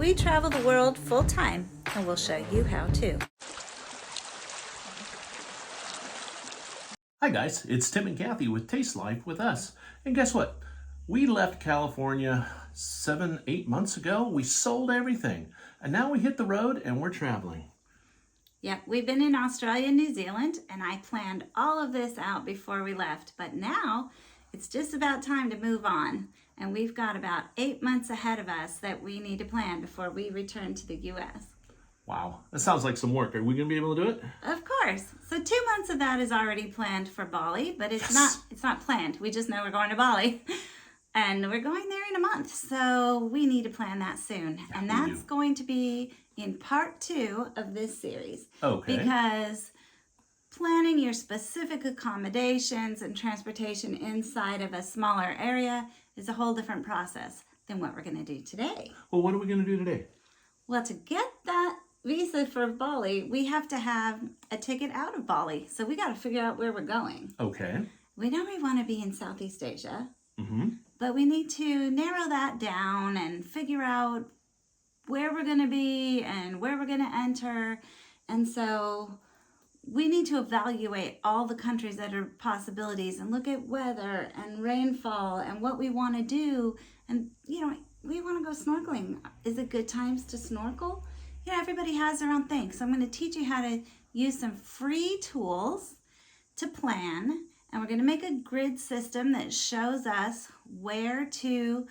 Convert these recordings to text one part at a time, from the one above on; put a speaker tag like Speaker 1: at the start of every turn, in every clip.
Speaker 1: We travel the world full time, and we'll show you how too.
Speaker 2: Hi guys, it's Tim and Kathy with Taste Life with us. And guess what? We left California 7-8 months ago. We sold everything. And now we hit the road and we're traveling.
Speaker 1: Yep, we've been in Australia and New Zealand, and I planned all of this out before we left. But now it's just about time to move on. And we've got about 8 months ahead of us that we need to plan before we return to the U.S.
Speaker 2: Wow, that sounds like some work. Are we going to be able to do it?
Speaker 1: Of course. So 2 months of that is already planned for Bali, but it's not planned. We just know we're going to Bali. And we're going there in a month. So we need to plan that soon. And that's going to be in part 2 of this series.
Speaker 2: Okay.
Speaker 1: Because planning your specific accommodations and transportation inside of a smaller area is a whole different process than what we're going to do today.
Speaker 2: Well, what are we going to do today?
Speaker 1: Well, to get that visa for Bali, we have to have a ticket out of Bali. So we got to figure out where we're going.
Speaker 2: Okay.
Speaker 1: We know we want to be in Southeast Asia,
Speaker 2: Mm-hmm.
Speaker 1: but we need to narrow that down and figure out where we're going to be and where we're going to enter. And so we need to evaluate all the countries that are possibilities and look at weather and rainfall and what we want to do. And, you know, we want to go snorkeling. Is it good times to snorkel? You know, everybody has their own thing. So I'm going to teach you how to use some free tools to plan. And we're going to make a grid system that shows us where to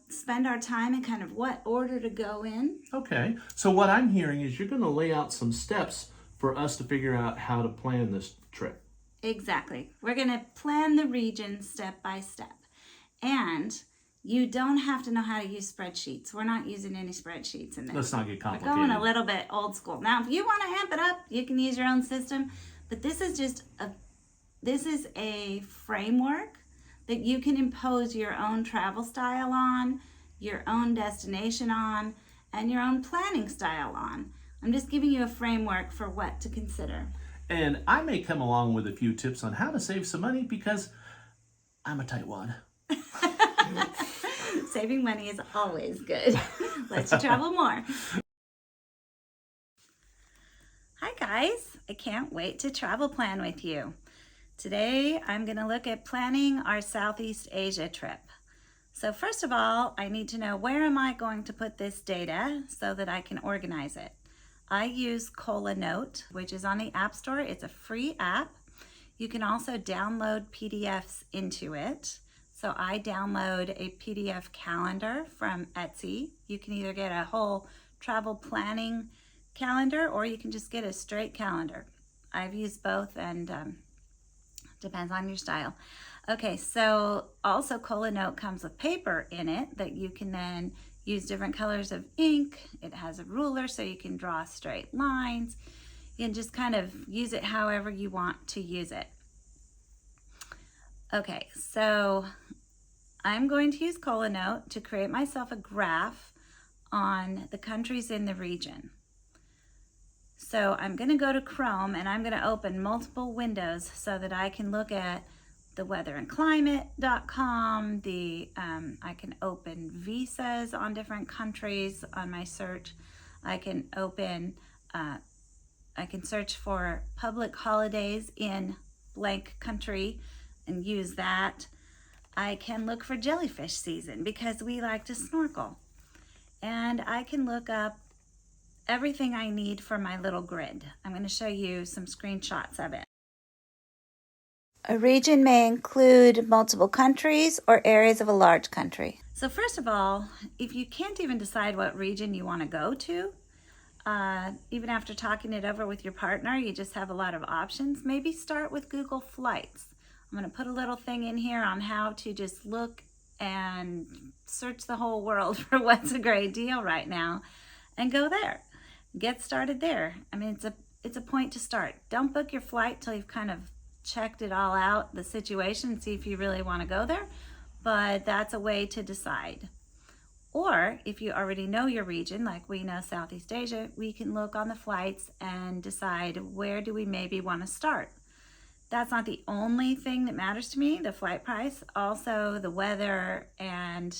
Speaker 1: spend our time and kind of what order to go in.
Speaker 2: Okay. So what I'm hearing is you're going to lay out some steps for us to figure out how to plan this trip.
Speaker 1: Exactly. We're going to plan the region step by step. And you don't have to know how to use spreadsheets. We're not using any spreadsheets in this.
Speaker 2: Let's not get complicated.
Speaker 1: We're going a little bit old school. Now, if you want to amp it up, you can use your own system. But this is a framework that you can impose your own travel style on, your own destination on, and your own planning style on. I'm just giving you a framework for what to consider.
Speaker 2: And I may come along with a few tips on how to save some money because I'm a tightwad.
Speaker 1: Saving money is always good. Let's travel more. Hi guys, I can't wait to travel plan with you. Today I'm going to look at planning our Southeast Asia trip. So first of all, I need to know where am I going to put this data so that I can organize it. I use ColaNote, which is on the App Store. It's a free app. You can also download PDFs into it. So I download a PDF calendar from Etsy. You can either get a whole travel planning calendar or you can just get a straight calendar. I've used both and depends on your style. Okay, so also ColaNote comes with paper in it that you can then use different colors of ink. It has a ruler so you can draw straight lines. You can just kind of use it however you want to use it. Okay, so I'm going to use ColaNote to create myself a graph on the countries in the region. So I'm going to go to Chrome and I'm going to open multiple windows so that I can look at the weatherandclimate.com, I can open visas on different countries on my search. I can open, I can search for public holidays in blank country and use that. I can look for jellyfish season because we like to snorkel. And I can look up everything I need for my little grid. I'm going to show you some screenshots of it. A region may include multiple countries or areas of a large country. So first of all, if you can't even decide what region you want to go to, even after talking it over with your partner, you just have a lot of options, maybe start with Google Flights. I'm going to put a little thing in here on how to just look and search the whole world for what's a great deal right now and go there. Get started there. I mean, it's a point to start. Don't book your flight till you've kind of checked it all out, the situation, and see if you really want to go there, but that's a way to decide. Or if you already know your region, like we know Southeast Asia, we can look on the flights and decide where do we maybe want to start. That's not the only thing that matters to me, the flight price, also the weather and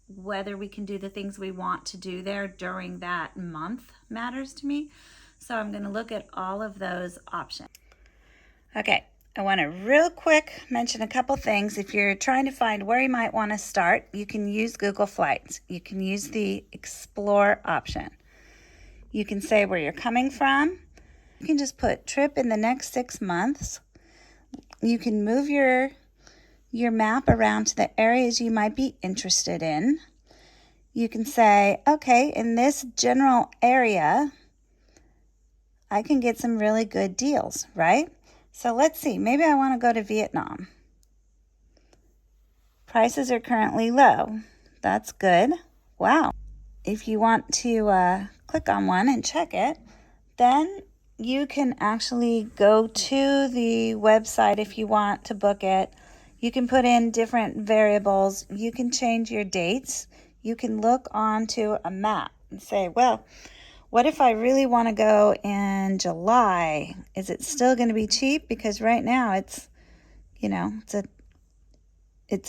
Speaker 1: whether we can do the things we want to do there during that month matters to me. So I'm going to look at all of those options. Okay, I want to real quick mention a couple things. If you're trying to find where you might want to start, you can use Google Flights. You can use the Explore option. You can say where you're coming from. You can just put trip in the next 6 months. You can move your map around to the areas you might be interested in. You can say, okay, in this general area, I can get some really good deals, right? So let's see, maybe I want to go to Vietnam. Prices are currently low. That's good. Wow. If you want to click on one and check it, then you can actually go to the website if you want to book it. You can put in different variables. You can change your dates. You can look onto a map and say, well, what if I really want to go in July? Is it still going to be cheap? Because right now it's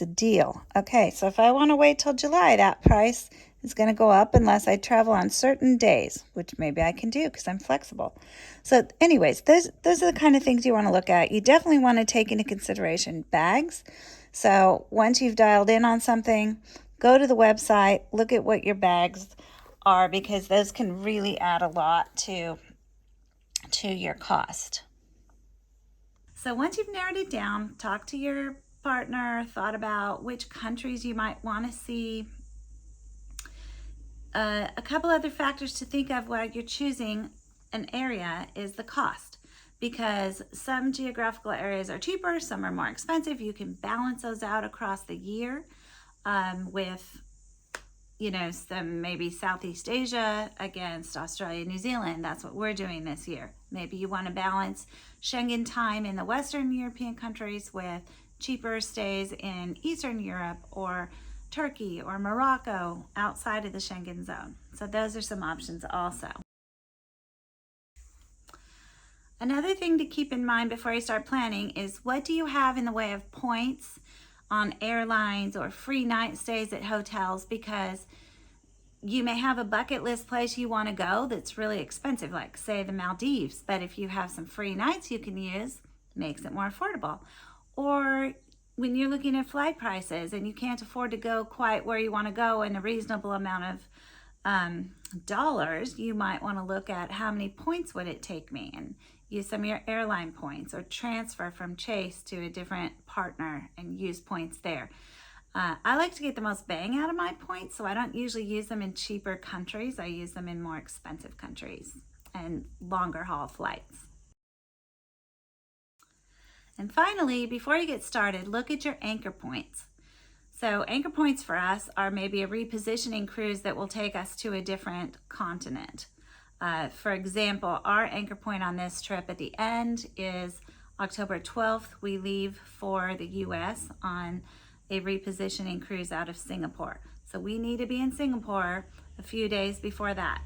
Speaker 1: a deal. Okay, so if I want to wait till July, that price is going to go up unless I travel on certain days, which maybe I can do because I'm flexible. So anyways, those are the kind of things you want to look at. You definitely want to take into consideration bags. So once you've dialed in on something, go to the website, look at what your bags are, because those can really add a lot to your cost. So once you've narrowed it down, talk to your partner, thought about which countries you might want to see. A couple other factors to think of while you're choosing an area is the cost, because some geographical areas are cheaper, some are more expensive. You can balance those out across the year with some maybe Southeast Asia against Australia, New Zealand. That's what we're doing this year. Maybe you want to balance Schengen time in the Western European countries with cheaper stays in Eastern Europe or Turkey or Morocco outside of the Schengen zone. So those are some options also. Another thing to keep in mind before you start planning is, what do you have in the way of points on airlines or free night stays at hotels? Because you may have a bucket list place you want to go that's really expensive, like say the Maldives, but if you have some free nights you can use, makes it more affordable. Or when you're looking at flight prices and you can't afford to go quite where you want to go in a reasonable amount of dollars, you might want to look at how many points would it take me and use some of your airline points, or transfer from Chase to a different partner and use points there. I like to get the most bang out of my points, so I don't usually use them in cheaper countries. I use them in more expensive countries and longer haul flights. And finally, before you get started, look at your anchor points. So anchor points for us are maybe a repositioning cruise that will take us to a different continent. For example, our anchor point on this trip at the end is October 12th. We leave for the US on a repositioning cruise out of Singapore. So we need to be in Singapore a few days before that.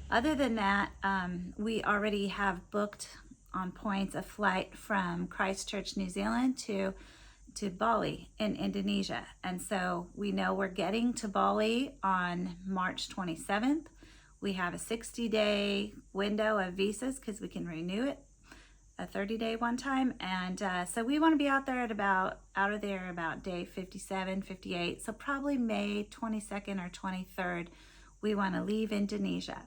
Speaker 1: Other than that, we already have booked on points a flight from Christchurch, New Zealand to Bali in Indonesia. And so we know we're getting to Bali on March 27th. We have a 60-day window of visas because we can renew it, a 30-day one time. And so we want to be out of there about day 57, 58. So probably May 22nd or 23rd, we want to leave Indonesia.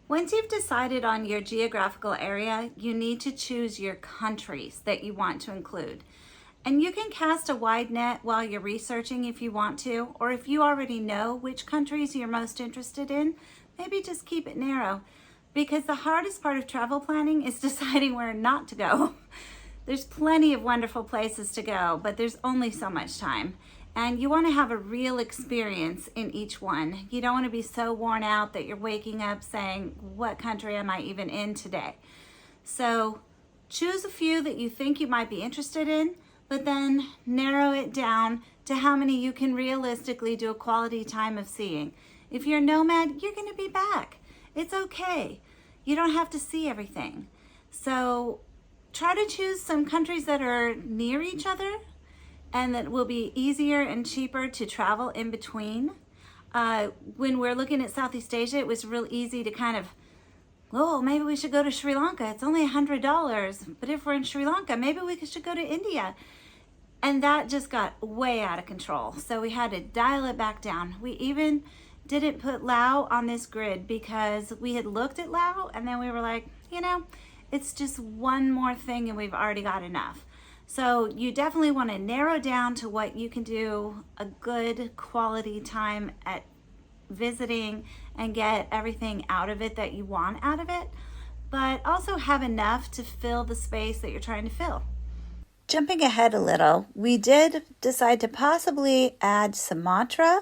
Speaker 1: Once you've decided on your geographical area, you need to choose your countries that you want to include. And you can cast a wide net while you're researching if you want to, or if you already know which countries you're most interested in, maybe just keep it narrow. Because the hardest part of travel planning is deciding where not to go. There's plenty of wonderful places to go, but there's only so much time. And you want to have a real experience in each one. You don't want to be so worn out that you're waking up saying, what country am I even in today? So choose a few that you think you might be interested in, but then narrow it down to how many you can realistically do a quality time of seeing. If you're a nomad, you're going to be back. It's okay. You don't have to see everything. So try to choose some countries that are near each other and that will be easier and cheaper to travel in between. When we're looking at Southeast Asia, it was real easy to kind of, oh, maybe we should go to Sri Lanka. It's only $100. But if we're in Sri Lanka, maybe we should go to India. And that just got way out of control. So we had to dial it back down. We even didn't put Laos on this grid because we had looked at Laos and then we were like, it's just one more thing and we've already got enough. So you definitely want to narrow down to what you can do a good quality time at visiting and get everything out of it that you want out of it, but also have enough to fill the space that you're trying to fill. Jumping ahead a little, we did decide to possibly add Sumatra,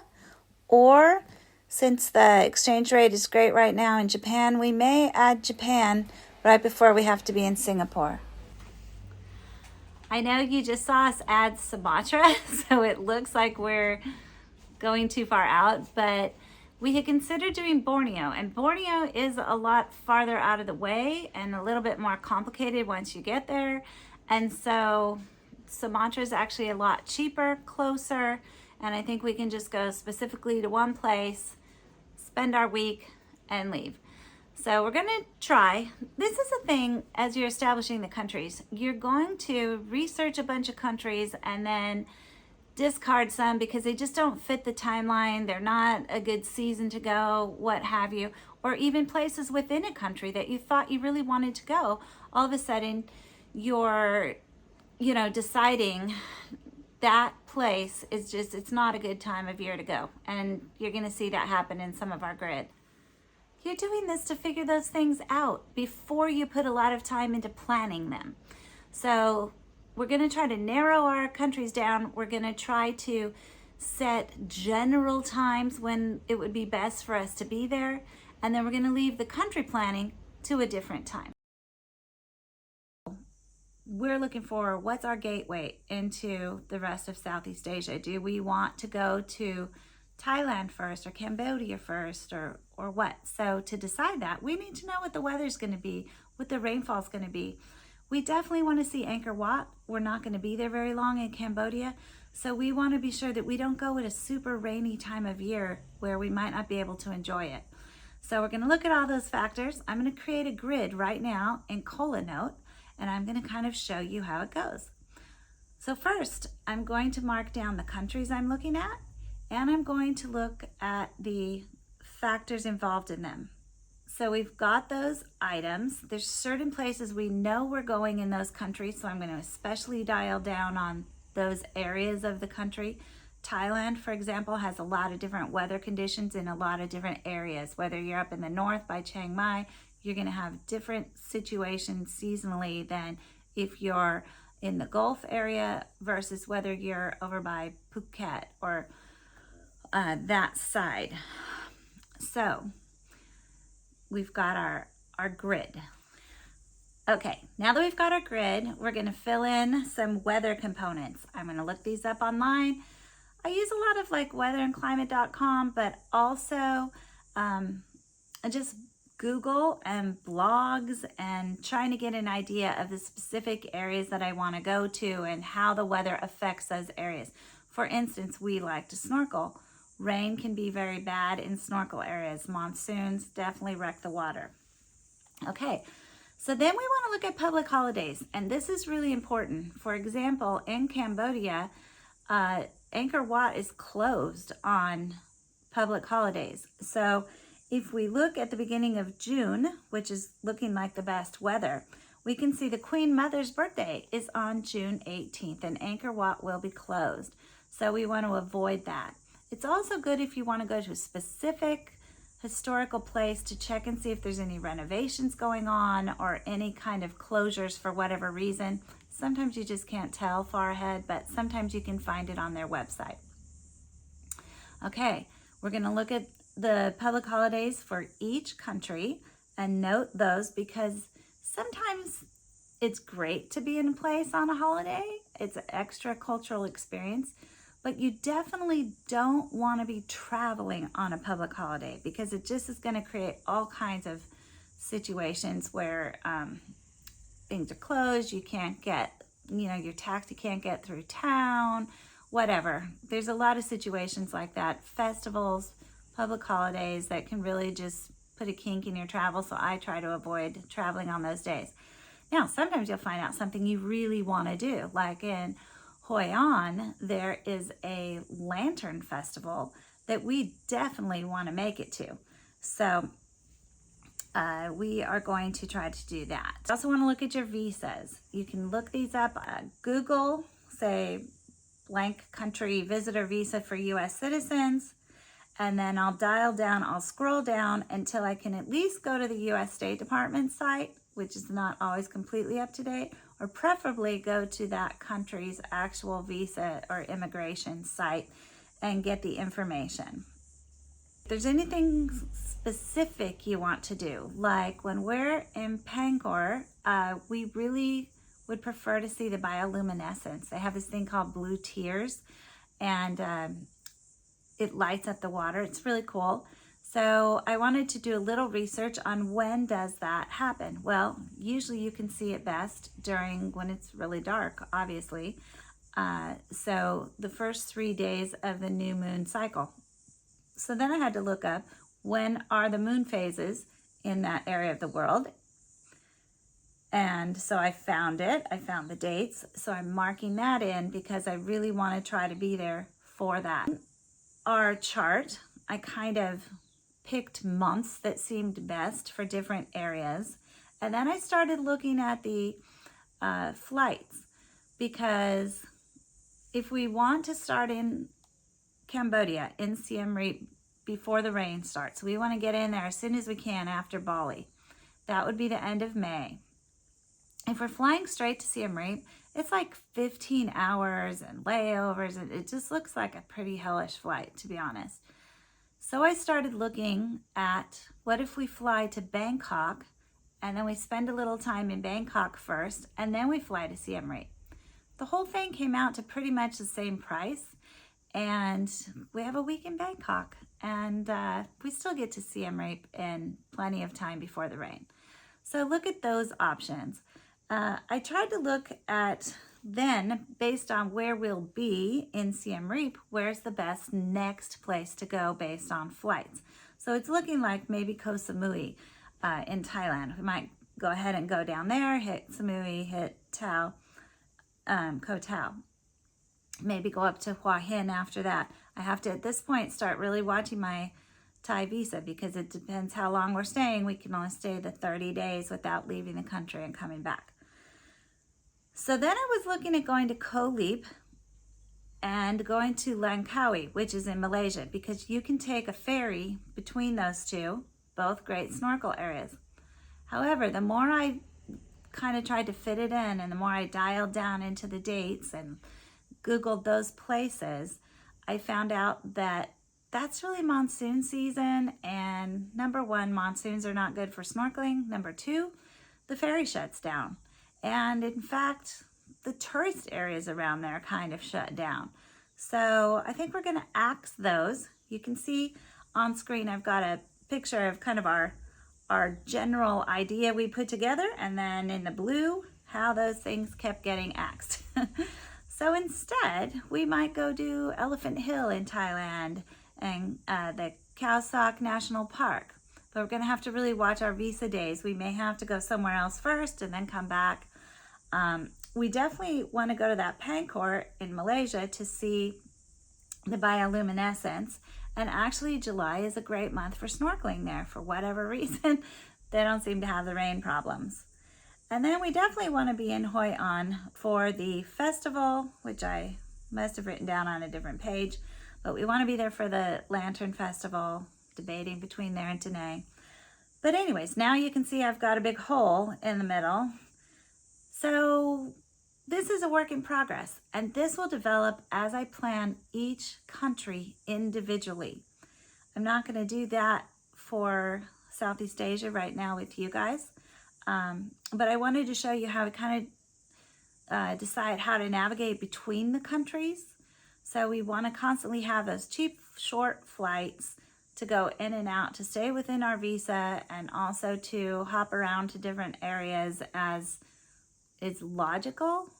Speaker 1: or since the exchange rate is great right now in Japan, we may add Japan right before we have to be in Singapore. I know you just saw us add Sumatra, so it looks like we're going too far out, but we had considered doing Borneo, and Borneo is a lot farther out of the way and a little bit more complicated once you get there. And so Sumatra is actually a lot cheaper, closer, and I think we can just go specifically to one place, spend our week, and leave. So we're going to try. This is a thing as you're establishing the countries. You're going to research a bunch of countries and then discard some because they just don't fit the timeline. They're not a good season to go, what have you. Or even places within a country that you thought you really wanted to go. All of a sudden, you're, deciding that place is just, it's not a good time of year to go. And you're going to see that happen in some of our grid. You're doing this to figure those things out before you put a lot of time into planning them. So we're going to try to narrow our countries down. We're going to try to set general times when it would be best for us to be there. And then we're going to leave the country planning to a different time. We're looking for what's our gateway into the rest of Southeast Asia. Do we want to go to Thailand first or Cambodia first or what? So to decide that, we need to know what the weather's going to be, what the rainfall's going to be. We definitely want to see Angkor Wat. We're not going to be there very long in Cambodia. So we want to be sure that we don't go at a super rainy time of year where we might not be able to enjoy it. So we're going to look at all those factors. I'm going to create a grid right now in Colanote, and I'm going to kind of show you how it goes. So first, I'm going to mark down the countries I'm looking at, and I'm going to look at the factors involved in them. So we've got those items. There's certain places we know we're going in those countries, so I'm going to especially dial down on those areas of the country. Thailand, for example, has a lot of different weather conditions in a lot of different areas. Whether you're up in the north by Chiang Mai, you're going to have different situations seasonally than if you're in the Gulf area versus whether you're over by Phuket or that side. So we've got our grid. Okay, now that we've got our grid, we're going to fill in some weather components. I'm going to look these up online. I use a lot of like weatherandclimate.com, but also just Google and blogs and trying to get an idea of the specific areas that I want to go to and how the weather affects those areas. For instance, we like to snorkel. Rain can be very bad in snorkel areas. Monsoons definitely wreck the water. Okay, so then we want to look at public holidays, and this is really important. For example, in Cambodia, Angkor Wat is closed on public holidays. So if we look at the beginning of June, which is looking like the best weather, we can see the Queen Mother's birthday is on June 18th, and Angkor Wat will be closed. So we want to avoid that. It's also good if you want to go to a specific historical place to check and see if there's any renovations going on or any kind of closures for whatever reason. Sometimes you just can't tell far ahead, but sometimes you can find it on their website. Okay, we're going to look at the public holidays for each country and note those because sometimes it's great to be in a place on a holiday. It's an extra cultural experience. But you definitely don't want to be traveling on a public holiday because it just is going to create all kinds of situations where things are closed, you can't get your taxi can't get through town, whatever. There's a lot of situations like that, festivals, public holidays that can really just put a kink in your travel. So I try to avoid traveling on those days. Now, sometimes you'll find out something you really want to do. Like in Hoi An, there is a lantern festival that we definitely want to make it to. So we are going to try to do that. I also want to look at your visas. You can look these up. Google, say, blank country visitor visa for US citizens. And then I'll scroll down until I can at least go to the US State Department site, which is not always completely up to date, or preferably go to that country's actual visa or immigration site and get the information. If there's anything specific you want to do, like when we're in Bangkok, we really would prefer to see the bioluminescence. They have this thing called blue tears, and it lights up the water. It's really cool. So I wanted to do a little research on when does that happen. Well, usually you can see it best when it's really dark, obviously. So the first 3 days of the new moon cycle. So then I had to look up when are the moon phases in that area of the world. And so I found it. I found the dates. So I'm marking that in because I really want to try to be there for that. Our chart, I kind of picked months that seemed best for different areas. And then I started looking at the flights, because if we want to start in Cambodia, in Siem Reap, before the rain starts, we want to get in there as soon as we can after Bali. That would be the end of May. If we're flying straight to Siem Reap, it's like 15 hours and layovers, and it just looks like a pretty hellish flight, to be honest. So I started looking at what if we fly to Bangkok, and then we spend a little time in Bangkok first, and then we fly to Siem Reap. The whole thing came out to pretty much the same price, and we have a week in Bangkok, and we still get to Siem Reap in plenty of time before the rain. So look at those options. I tried to look at then, based on where we'll be in Siem Reap, where's the best next place to go based on flights. So it's looking like maybe Koh Samui in Thailand. We might go ahead and go down there, hit Samui, hit Koh Tao. Maybe go up to Hua Hin after that. I have to, at this point, start really watching my Thai visa, because it depends how long we're staying. We can only stay the 30 days without leaving the country and coming back. So then I was looking at going to Koh Liep and going to Langkawi, which is in Malaysia, because you can take a ferry between those two, both great snorkel areas. However, the more I kind of tried to fit it in, and the more I dialed down into the dates and Googled those places, I found out that that's really monsoon season, and number one, monsoons are not good for snorkeling. Number two, the ferry shuts down. And in fact, the tourist areas around there kind of shut down. So I think we're gonna axe those. You can see on screen, I've got a picture of kind of our general idea we put together, and then in the blue, how those things kept getting axed. So instead, we might go do Elephant Hill in Thailand and the Khao Sok National Park. But we're gonna have to really watch our visa days. We may have to go somewhere else first and then come back. We definitely wanna go to that Bangkok in Malaysia to see the bioluminescence. And actually July is a great month for snorkeling there for whatever reason. They don't seem to have the rain problems. And then we definitely want to be in Hoi An for the festival, which I must have written down on a different page, but we want to be there for the Lantern Festival, debating between there and Tanay. But anyways, now you can see I've got a big hole in the middle. So this is a work in progress, and this will develop as I plan each country individually. I'm not going to do that for Southeast Asia right now with you guys. But I wanted to show you how to kind of decide how to navigate between the countries. So we want to constantly have those cheap, short flights to go in and out, to stay within our visa, and also to hop around to different areas as is logical.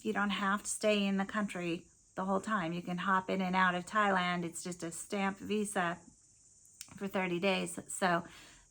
Speaker 1: You don't have to stay in the country the whole time. You can hop in and out of Thailand. It's just a stamped visa for 30 days. So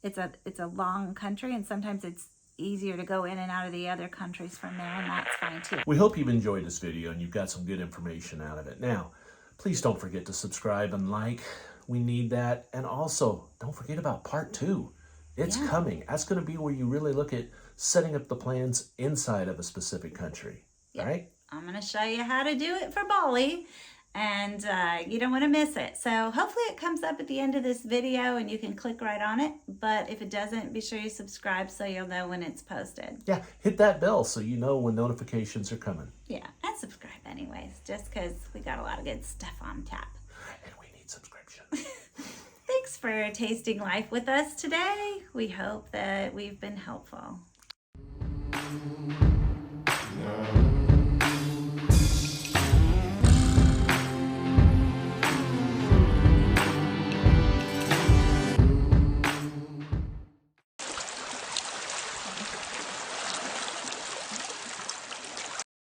Speaker 1: it's a long country, and sometimes it's easier to go in and out of the other countries from there, and that's fine too.
Speaker 2: We hope you've enjoyed this video and you've got some good information out of it. Now, please don't forget to subscribe and like. We need that. And also, don't forget about part 2. It's coming. That's going to be where you really look at setting up the plans inside of a specific country. All right?
Speaker 1: I'm going to show you how to do it for Bali, and you don't want to miss it. So hopefully it comes up at the end of this video and you can click right on it. But if it doesn't, be sure you subscribe so you'll know when it's posted.
Speaker 2: Yeah, hit that bell so you know when notifications are coming.
Speaker 1: Yeah, and subscribe anyways, just because we got a lot of good stuff on tap.
Speaker 2: And we need subscription.
Speaker 1: Thanks for tasting life with us today. We hope that we've been helpful.